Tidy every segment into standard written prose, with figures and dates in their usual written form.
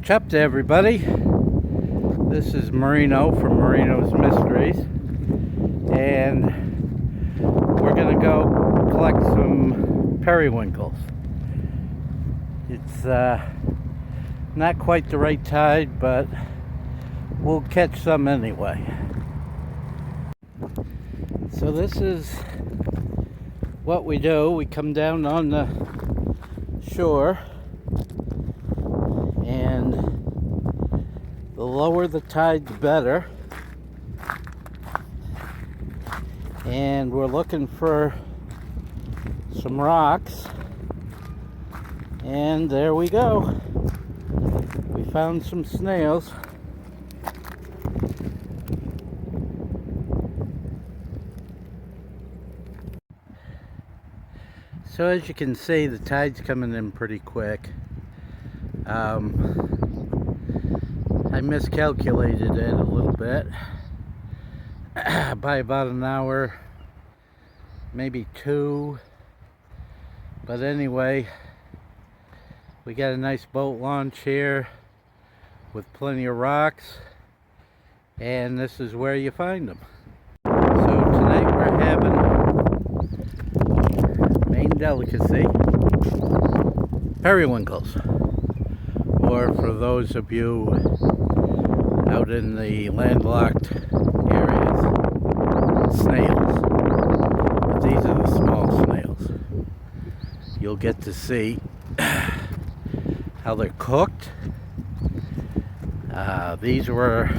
What's up to everybody? This is Marino from Marino's Mysteries, and we're gonna go collect some periwinkles. It's not quite the right tide, but we'll catch some anyway. So this is what we do. We come down on the shore, and the lower the tide, the better. And we're looking for some rocks, and there we go. We found some snails. So as you can see, the tide's coming in pretty quick. I miscalculated it a little bit by about an hour, maybe two. But anyway, we got a nice boat launch here with plenty of rocks, and this is where you find them. So tonight we're having Maine delicacy, periwinkles, or for those of you out in the landlocked areas, snails. But these are the small snails. You'll get to see how they're cooked. These were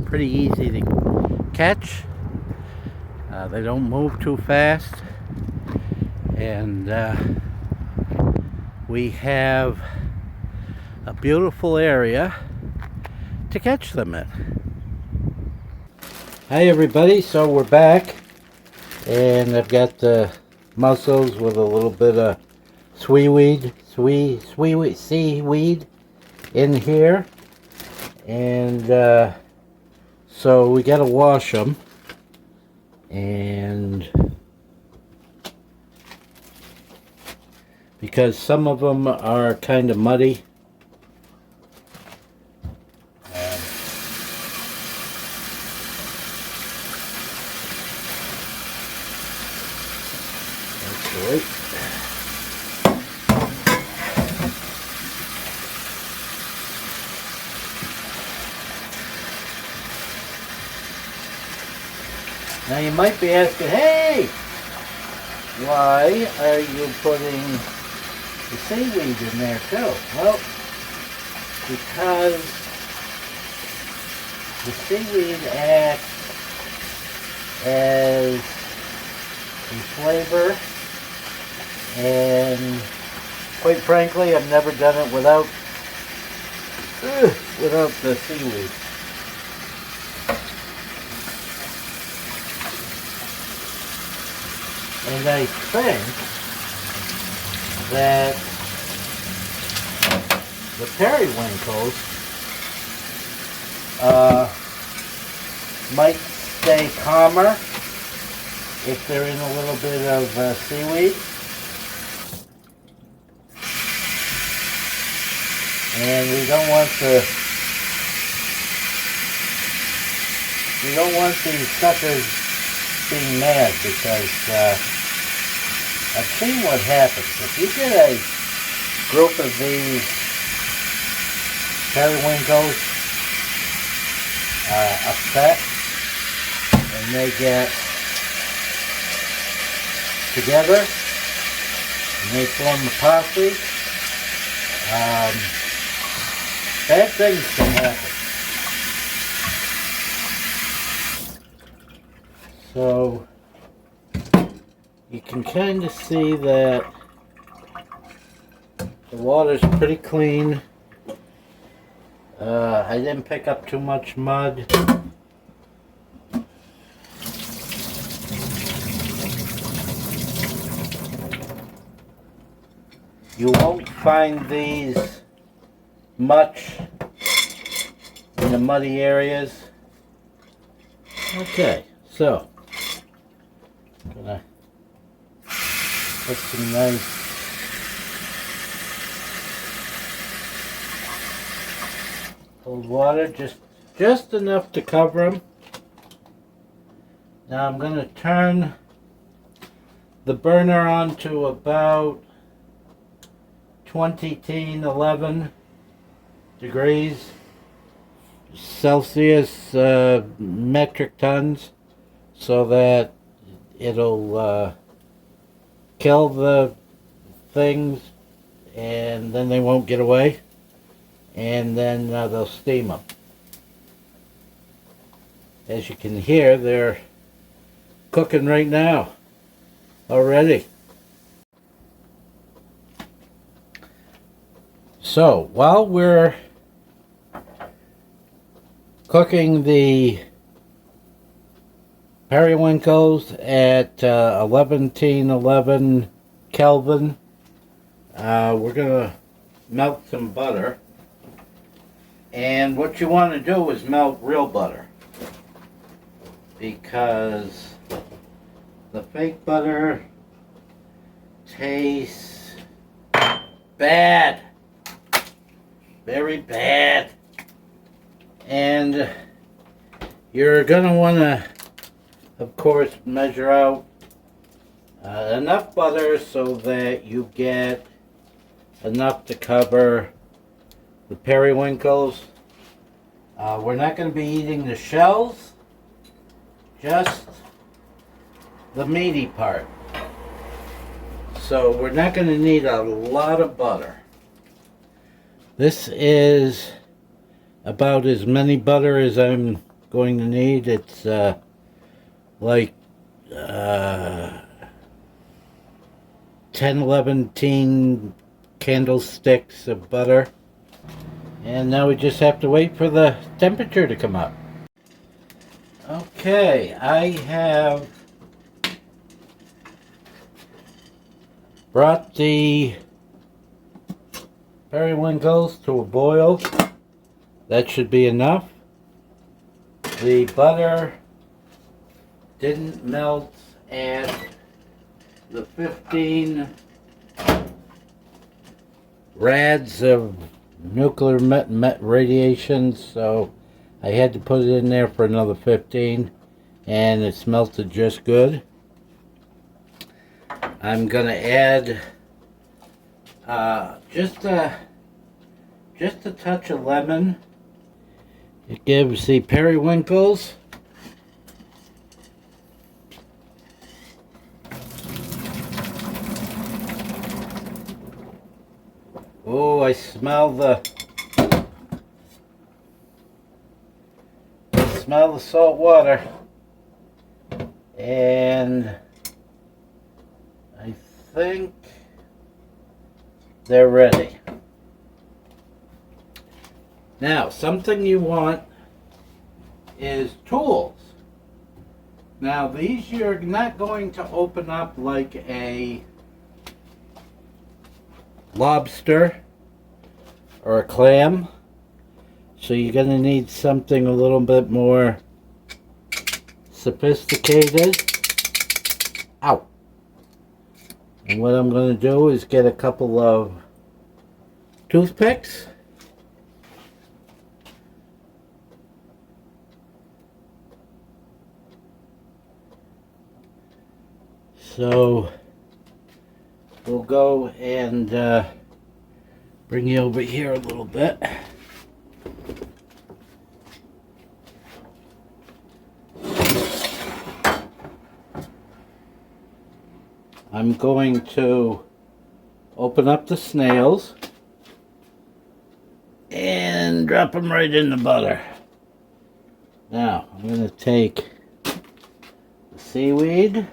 pretty easy to catch. They don't move too fast, and we have a beautiful area to catch them in. Hi everybody, so we're back, and I've got the mussels with a little bit of seaweed in here, and so we got to wash them, and because some of them are kind of muddy. That's right. Now you might be asking, hey, why are you putting the seaweed in there too? Well, because the seaweed acts as a flavor, and quite frankly, I've never done it without the seaweed. And I think that the periwinkles might stay calmer if they're in a little bit of seaweed. And we don't want these suckers being mad, because I've seen what happens. If you get a group of these periwinkles upset and they get together and they form a posse, bad things can happen. So you can kind of see that the water's pretty clean. I didn't pick up too much mud. You won't find these much in the muddy areas. Okay, so gonna put some nice Cold water, just enough to cover them. Now I'm going to turn the burner on to about 11 degrees Celsius, metric tons, so that it'll kill the things and then they won't get away, and then they'll steam them. As you can hear, they're cooking right now already. So while we're cooking the periwinkles at 1111 Kelvin, we're gonna melt some butter. And what you want to do is melt real butter, because the fake butter tastes bad, very bad. And you're going to want to, of course, measure out enough butter so that you get enough to cover the periwinkles. We're not going to be eating the shells, just the meaty part. So we're not going to need a lot of butter. This is about as many butter as I'm going to need. It's like 10-11 candlesticks of butter. And now we just have to wait for the temperature to come up. Okay, I have brought the periwinkles to a boil. That should be enough. The butter didn't melt at the 15 rads of nuclear radiation, so I had to put it in there for another 15, and it's melted just good. I'm gonna add just a touch of lemon. It gives the periwinkles I smell the salt water, and I think they're ready. Now, something you want is tools. Now, these you're not going to open up like a lobster or a clam, so you're going to need something a little bit more sophisticated. Ow! And what I'm going to do is get a couple of toothpicks. So we'll go and bring you over here a little bit. I'm going to open up the snails and drop them right in the butter. Now I'm going to take the seaweed.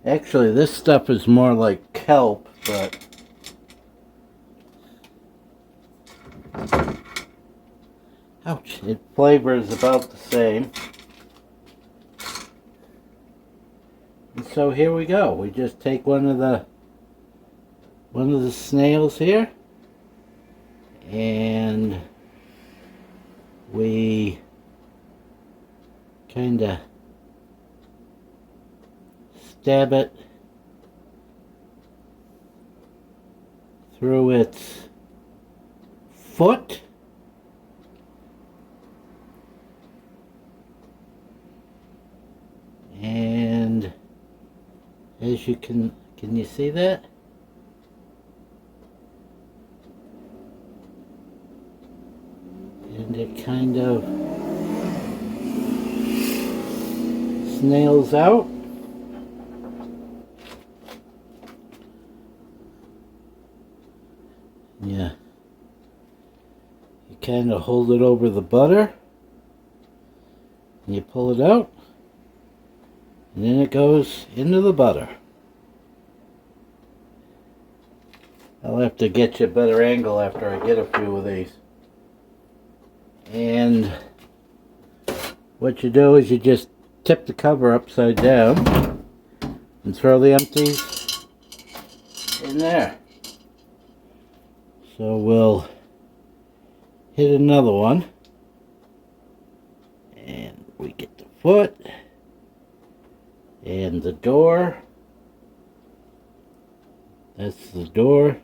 Actually, this stuff is more like kelp, but ouch, it flavors about the same. And so here we go. We just take one of the snails here, and we kind of stab it through its foot. And as you can you see that? And it kind of snails out. Yeah. You kind of hold it over the butter. And you pull it out. And then it goes into the butter. I'll have to get you a better angle after I get a few of these. And what you do is you just tip the cover upside down and throw the empties in there. So we'll hit another one. And we get the foot and the door. That's the door.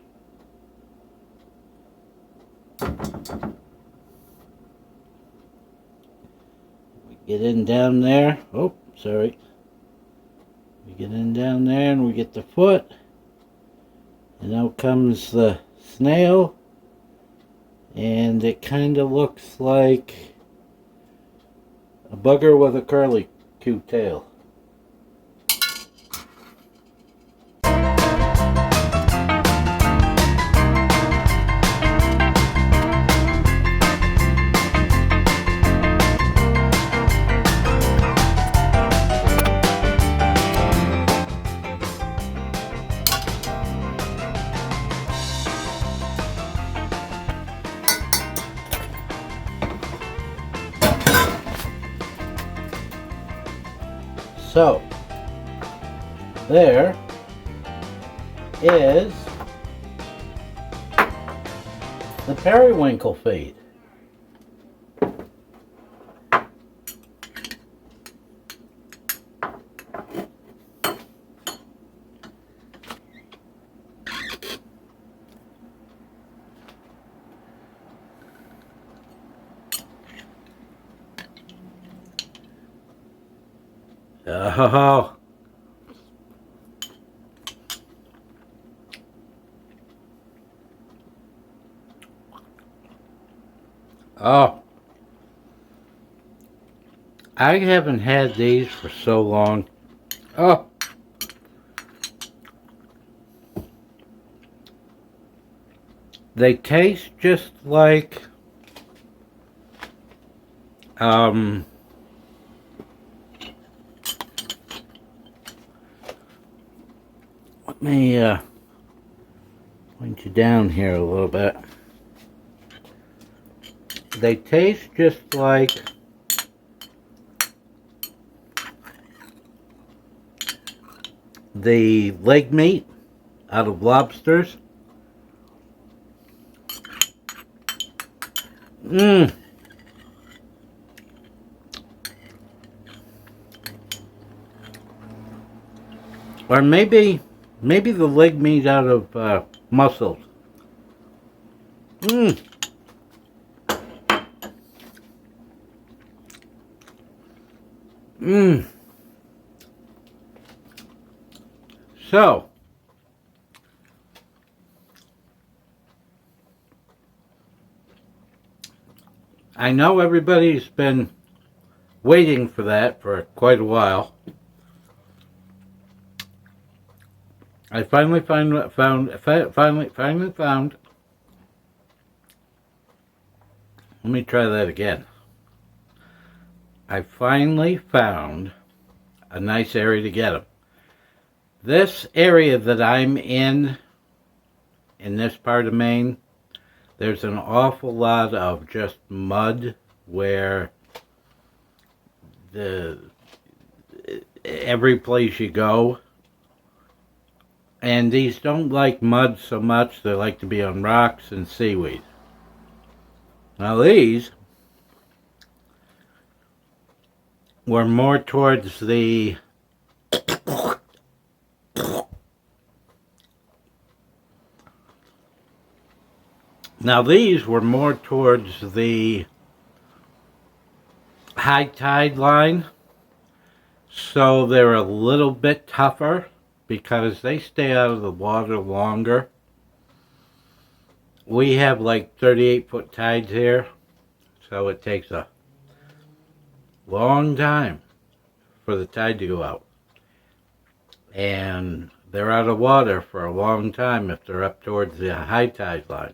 We get in down there. Oh, sorry. We get in down there and we get the foot. And out comes the snail. And it kind of looks like a bugger with a curly cute tail. So, there is the periwinkle feed. Oh. Oh. I haven't had these for so long. Oh. They taste just like let me point you down here a little bit. They taste just like the leg meat out of lobsters. Or maybe the leg meat out of mussels. So, I know everybody's been waiting for that for quite a while. I finally found. Let me try that again. I finally found a nice area to get them. This area that I'm in this part of Maine, there's an awful lot of just mud where every place you go. And these don't like mud so much, they like to be on rocks and seaweed. Now these were more towards the Now these were more towards the high tide line, so they're a little bit tougher because they stay out of the water longer. We have like 38-foot tides here, so it takes a long time for the tide to go out. And they're out of water for a long time if they're up towards the high tide line.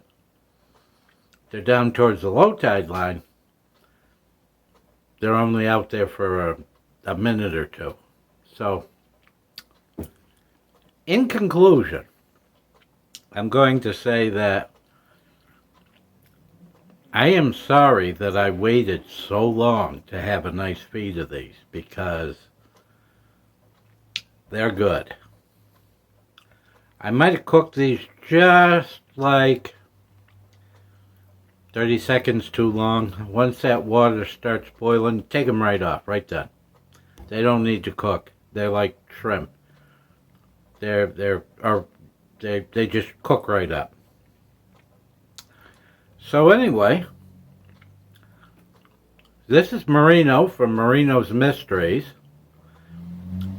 If they're down towards the low tide line, they're only out there for a minute or two. So, in conclusion, I'm going to say that I am sorry that I waited so long to have a nice feed of these, because they're good. I might have cooked these just like 30 seconds too long. Once that water starts boiling, take them right off, right then. They don't need to cook. They're like shrimp. They just cook right up. So anyway, this is Marino from Marino's Mysteries,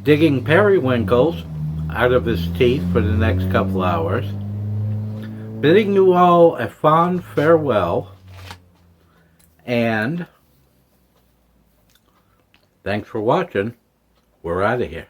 digging periwinkles out of his teeth for the next couple hours, bidding you all a fond farewell, and thanks for watching. We're out of here.